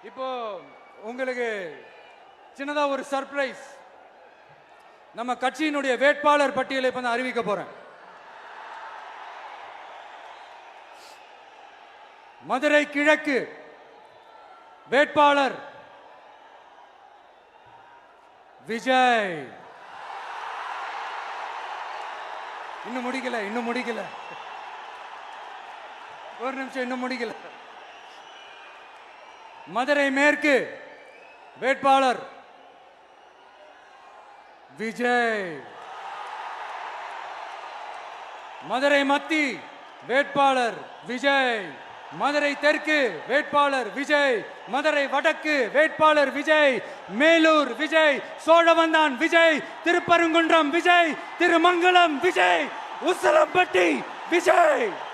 இப்போ உங்களுக்கு சின்னதா ஒரு சர்ப்ரைஸ். நம்ம கட்சியினுடைய வேட்பாளர் பட்டியலை இப்ப நான் அறிவிக்க போறேன். மதுரை கிழக்கு வேட்பாளர் விஜய். இன்னும் முடிக்கல. ஒரு நிமிஷம், இன்னும் முடிக்கல. மதுரை மேற்கு வேட்பாளர் விஜய். மதுரை மத்தி வேட்பாளர் விஜய். மதுரை தெற்கு வேட்பாளர் விஜய். மதுரை வடக்கு வேட்பாளர் விஜய். மேலூர் விஜய். சோழவந்தான் விஜய். திருப்பரங்குன்றம் விஜய். திருமங்கலம் விஜய். உசிலம்பட்டி விஜய்.